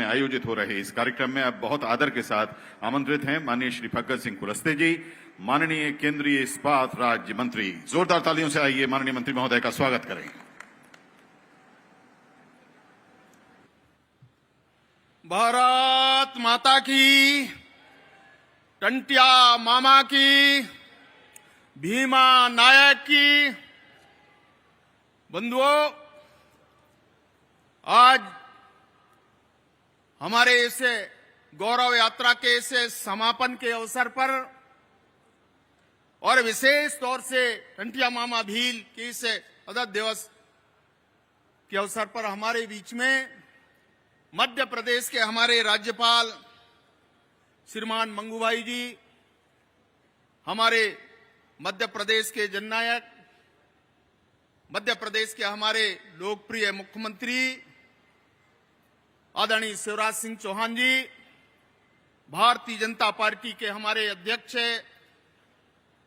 में आयोजित हो रहे इस कार्यक्रम में अब बहुत आदर के साथ आमंत्रित हैं माननीय श्री भगत सिंह कुलस्ते जी, माननीय केंद्रीय इस्पात राज्य मंत्री। जोरदार तालियों से आइए माननीय मंत्री महोदय का स्वागत करें। भारत माता की, टंटिया मामा की, भीमा नायक की। बंधुओं, आज हमारे इसे गौरव यात्रा के इसे समापन के अवसर पर और विशेष तौर से टंटिया मामा भील के इस अदद दिवस के अवसर पर हमारे बीच में मध्य प्रदेश के हमारे राज्यपाल श्रीमान मंगूभाई जी, हमारे मध्य प्रदेश के जननायक, मध्य प्रदेश के हमारे लोकप्रिय मुख्यमंत्री आदरणीय शिवराज सिंह चौहान जी, भारतीय जनता पार्टी के हमारे अध्यक्ष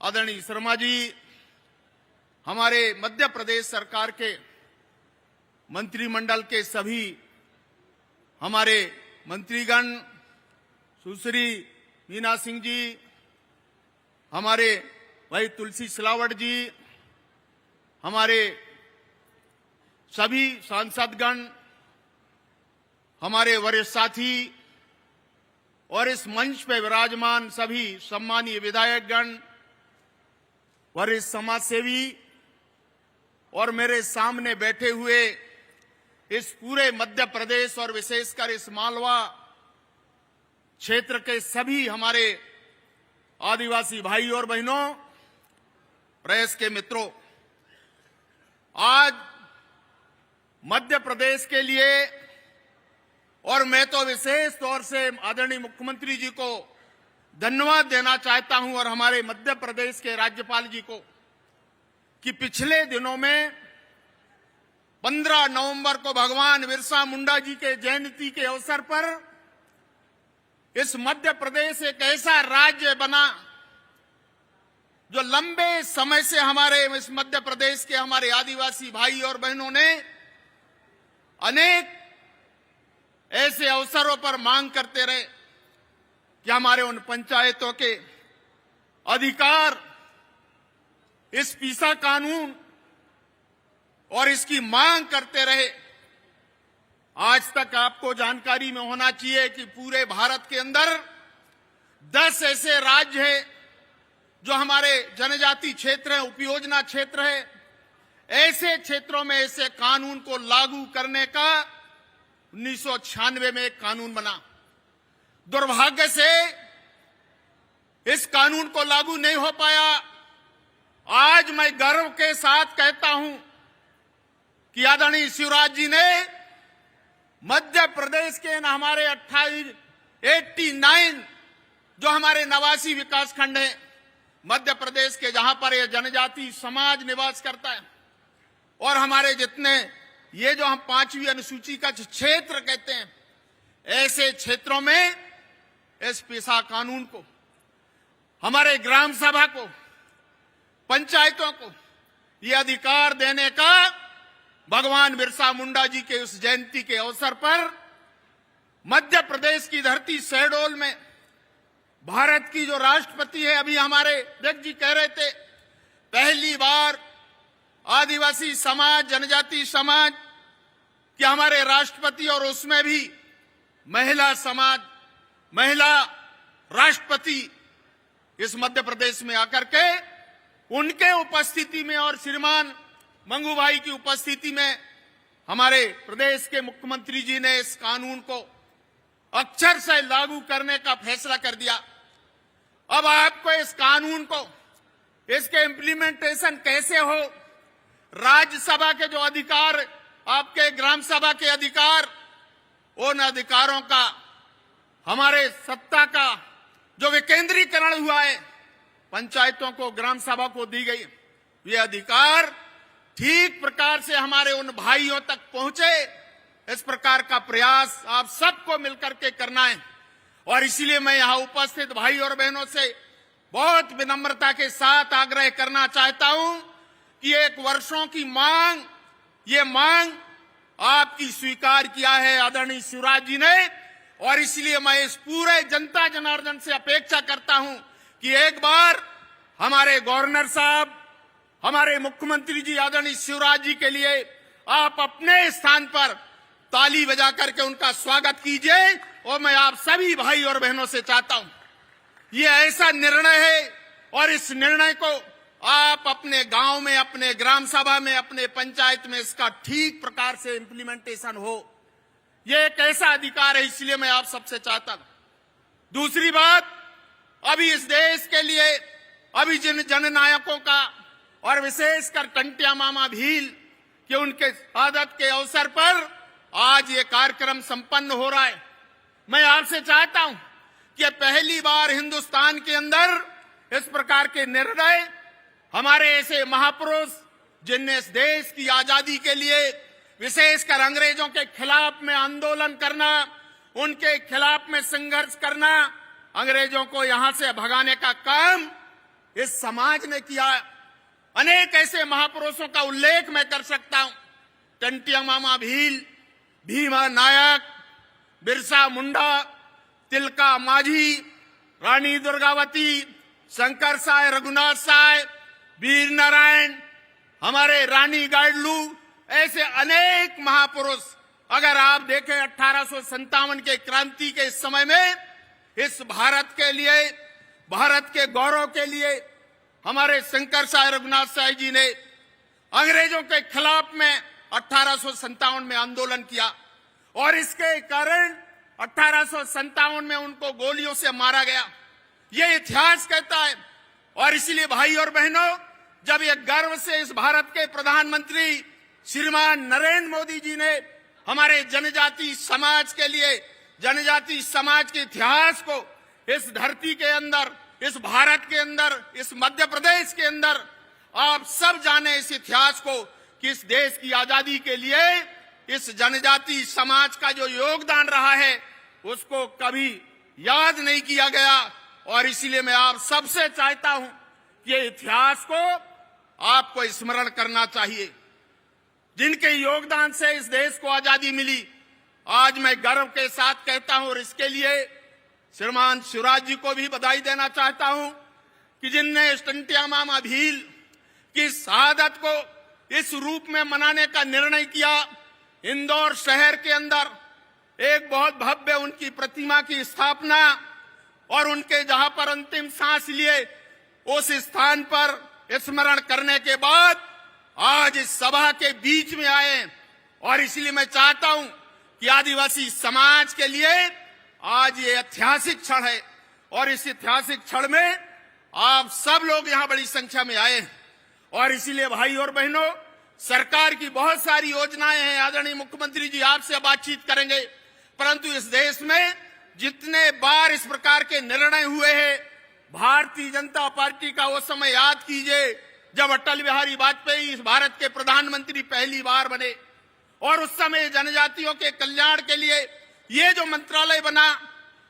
आदरणीय शर्मा जी, हमारे मध्य प्रदेश सरकार के मंत्रिमंडल के सभी हमारे मंत्रीगण, सुश्री मीना सिंह जी, हमारे भाई तुलसी सिलावट जी, हमारे सभी सांसदगण, हमारे वरिष्ठ साथी और इस मंच पर विराजमान सभी सम्मानीय विधायकगण, वरिष्ठ समाजसेवी और मेरे सामने बैठे हुए इस पूरे मध्य प्रदेश और विशेषकर इस मालवा क्षेत्र के सभी हमारे आदिवासी भाई और बहनों, प्रेस के मित्रों, आज मध्य प्रदेश के लिए और मैं तो विशेष तौर से आदरणीय मुख्यमंत्री जी को धन्यवाद देना चाहता हूं और हमारे मध्य प्रदेश के राज्यपाल जी को कि पिछले दिनों में 15 नवंबर को भगवान बिरसा मुंडा जी के जयंती के अवसर पर इस मध्य प्रदेश एक ऐसा राज्य बना जो लंबे समय से हमारे इस मध्य प्रदेश के हमारे आदिवासी भाई और बहनों ने अनेक ऐसे अवसरों पर मांग करते रहे कि हमारे उन पंचायतों के अधिकार, इस पीसा कानून और इसकी मांग करते रहे। आज तक आपको जानकारी में होना चाहिए कि पूरे भारत के अंदर 10 ऐसे राज्य हैं जो हमारे जनजाति क्षेत्र है, उपयोजना क्षेत्र है। ऐसे क्षेत्रों में ऐसे कानून को लागू करने का 1996 में एक कानून बना। दुर्भाग्य से इस कानून को लागू नहीं हो पाया। आज मैं गर्व के साथ कहता हूं कि आदरणीय शिवराज जी ने मध्य प्रदेश के हमारे 89 जो हमारे 89 विकास खंड है मध्य प्रदेश के, जहां पर यह जनजाति समाज निवास करता है, और हमारे जितने ये जो हम 5वीं अनुसूची का क्षेत्र कहते हैं, ऐसे क्षेत्रों में इस पेशा कानून को, हमारे ग्राम सभा को, पंचायतों को ये अधिकार देने का भगवान बिरसा मुंडा जी के उस जयंती के अवसर पर मध्य प्रदेश की धरती शहडोल में भारत की जो राष्ट्रपति है, अभी हमारे अध्यक्ष जी कह रहे थे, पहली बार आदिवासी समाज, जनजाति समाज के हमारे राष्ट्रपति और उसमें भी महिला समाज, महिला राष्ट्रपति इस मध्य प्रदेश में आकर के उनके उपस्थिति में और श्रीमान मंगूभाई की उपस्थिति में हमारे प्रदेश के मुख्यमंत्री जी ने इस कानून को अक्षर से लागू करने का फैसला कर दिया। अब आपको इस कानून को, इसके इम्प्लीमेंटेशन कैसे हो, राज्यसभा के जो अधिकार, आपके ग्राम सभा के अधिकार, उन अधिकारों का, हमारे सत्ता का जो विकेंद्रीकरण हुआ है, पंचायतों को, ग्राम सभा को दी गई, ये अधिकार ठीक प्रकार से हमारे उन भाइयों तक पहुंचे, इस प्रकार का प्रयास आप सबको मिलकर के करना है। और इसलिए मैं यहां उपस्थित भाई और बहनों से बहुत विनम्रता के साथ आग्रह करना चाहता हूं कि एक वर्षों की मांग, ये मांग आपकी स्वीकार किया है आदरणीय शिवराज जी ने। और इसलिए मैं इस पूरे जनता जनार्दन से अपेक्षा करता हूं कि एक बार हमारे गवर्नर साहब, हमारे मुख्यमंत्री जी आदरणीय शिवराज जी के लिए आप अपने स्थान पर ताली बजा करके उनका स्वागत कीजिए। और मैं आप सभी भाई और बहनों से चाहता हूं, ये ऐसा निर्णय है और इस निर्णय को आप अपने गांव में, अपने ग्राम सभा में, अपने पंचायत में इसका ठीक प्रकार से इंप्लीमेंटेशन हो। ये एक ऐसा अधिकार है, इसलिए मैं आप सबसे चाहता हूं। दूसरी बात, अभी इस देश के लिए अभी जिन जननायकों का और विशेषकर टंटिया मामा भील के उनके शहादत के अवसर पर आज ये कार्यक्रम संपन्न हो रहा है। मैं आपसे चाहता हूं कि पहली बार हिंदुस्तान के अंदर इस प्रकार के निर्णय हमारे ऐसे महापुरुष जिनने इस देश की आजादी के लिए विशेषकर अंग्रेजों के खिलाफ में आंदोलन करना, उनके खिलाफ में संघर्ष करना, अंग्रेजों को यहां से भगाने का काम इस समाज ने किया। अनेक ऐसे महापुरुषों का उल्लेख मैं कर सकता हूं, टंटिया मामा भील, भीमा नायक, बिरसा मुंडा, तिलका माझी, रानी दुर्गावती, शंकर साय, रघुनाथ साय, वीर नारायण, हमारे रानी गाइडलू, ऐसे अनेक महापुरुष अगर आप देखें 1857 के क्रांति के समय में इस भारत के लिए, भारत के गौरव के लिए हमारे शंकर साय, रघुनाथ साय जी ने अंग्रेजों के खिलाफ में 1857 में आंदोलन किया और इसके कारण 1857 में उनको गोलियों से मारा गया। ये इतिहास कहता है। और इसलिए भाई और बहनों, जब ये गर्व से इस भारत के प्रधानमंत्री श्रीमान नरेंद्र मोदी जी ने हमारे जनजाति समाज के लिए, जनजाति समाज के इतिहास को इस धरती के अंदर, इस भारत के अंदर, इस मध्य प्रदेश के अंदर आप सब जाने इस इतिहास को कि इस देश की आजादी के लिए इस जनजाति समाज का जो योगदान रहा है उसको कभी याद नहीं किया गया। और इसलिए मैं आप सबसे चाहता हूं कि ये इतिहास को आपको स्मरण करना चाहिए, जिनके योगदान से इस देश को आजादी मिली। आज मैं गर्व के साथ कहता हूं और इसके लिए श्रीमान शिवराज जी को भी बधाई देना चाहता हूं कि जिनने टंटिया मामा भील की शहादत को इस रूप में मनाने का निर्णय किया। इंदौर शहर के अंदर एक बहुत भव्य उनकी प्रतिमा की स्थापना और उनके जहां पर अंतिम सांस लिए उस स्थान पर स्मरण करने के बाद आज इस सभा के बीच में आए। और इसलिए मैं चाहता हूं कि आदिवासी समाज के लिए आज ये ऐतिहासिक क्षण है और इस ऐतिहासिक क्षण में आप सब लोग यहां बड़ी संख्या में आए। और इसीलिए भाई और बहनों, सरकार की बहुत सारी योजनाएं हैं, आदरणीय मुख्यमंत्री जी आपसे बातचीत करेंगे, परंतु इस देश में जितने बार इस प्रकार के निर्णय हुए हैं, भारतीय जनता पार्टी का वो समय याद कीजिए जब अटल बिहारी वाजपेयी इस भारत के प्रधानमंत्री पहली बार बने और उस समय जनजातियों के कल्याण के लिए ये जो मंत्रालय बना,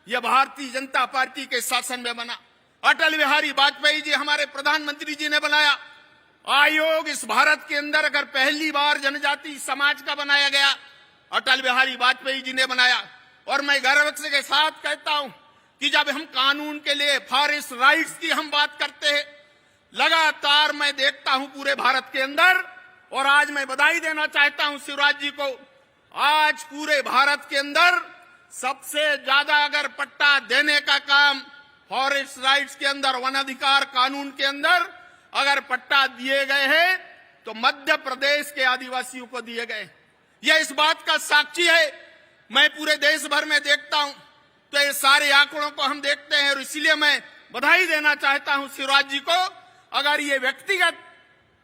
ये भारतीय जनता पार्टी के शासन में बना। अटल बिहारी वाजपेयी जी हमारे प्रधानमंत्री जी ने बनाया। आयोग इस भारत के अंदर अगर पहली बार जनजाति समाज का बनाया गया, अटल बिहारी वाजपेयी जी ने बनाया। और मैं गर्व के साथ कहता हूं कि जब हम कानून के लिए फॉरेस्ट राइट्स की हम बात करते हैं, लगातार मैं देखता हूं पूरे भारत के अंदर, और आज मैं बधाई देना चाहता हूं शिवराज जी को, आज पूरे भारत के अंदर सबसे ज्यादा अगर पट्टा देने का काम फॉरेस्ट राइट्स के अंदर, वन अधिकार कानून के अंदर अगर पट्टा दिए गए हैं तो मध्य प्रदेश के आदिवासियों को दिए गए। यह इस बात का साक्षी है। मैं पूरे देश भर में देखता हूं तो ये सारे आंकड़ों को हम देखते हैं और इसलिए मैं बधाई देना चाहता हूं शिवराज जी को। अगर ये व्यक्तिगत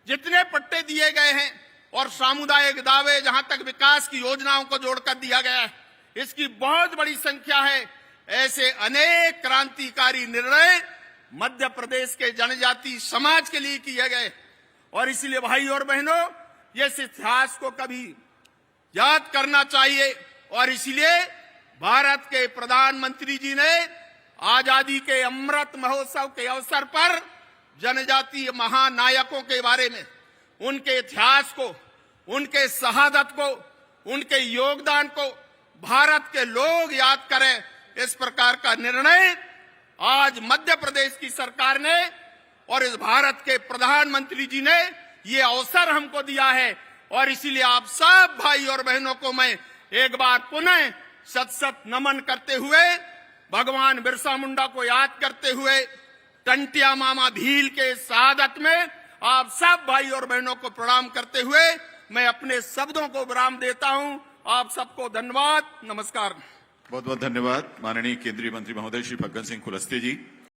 जितने पट्टे दिए गए हैं और सामुदायिक दावे जहां तक विकास की योजनाओं को जोड़कर दिया गया है, इसकी बहुत बड़ी संख्या है। ऐसे अनेक क्रांतिकारी निर्णय मध्य प्रदेश के जनजाति समाज के लिए किए गए और इसलिए भाई और बहनों, ये इतिहास को कभी याद करना चाहिए। और इसलिए भारत के प्रधानमंत्री जी ने आजादी के अमृत महोत्सव के अवसर पर जनजातीय महानायकों के बारे में, उनके इतिहास को, उनके शहादत को, उनके योगदान को भारत के लोग याद करें, इस प्रकार का निर्णय आज मध्य प्रदेश की सरकार ने और इस भारत के प्रधानमंत्री जी ने ये अवसर हमको दिया है। और इसीलिए आप सब भाई और बहनों को मैं एक बार पुनः शत शत नमन करते हुए, भगवान बिरसा मुंडा को याद करते हुए, टंटिया मामा भील के शहादत में आप सब भाई और बहनों को प्रणाम करते हुए मैं अपने शब्दों को विराम देता हूं। आप सबको धन्यवाद, नमस्कार। बहुत बहुत धन्यवाद माननीय केंद्रीय मंत्री महोदय श्री फग्गन सिंह कुलस्ते जी।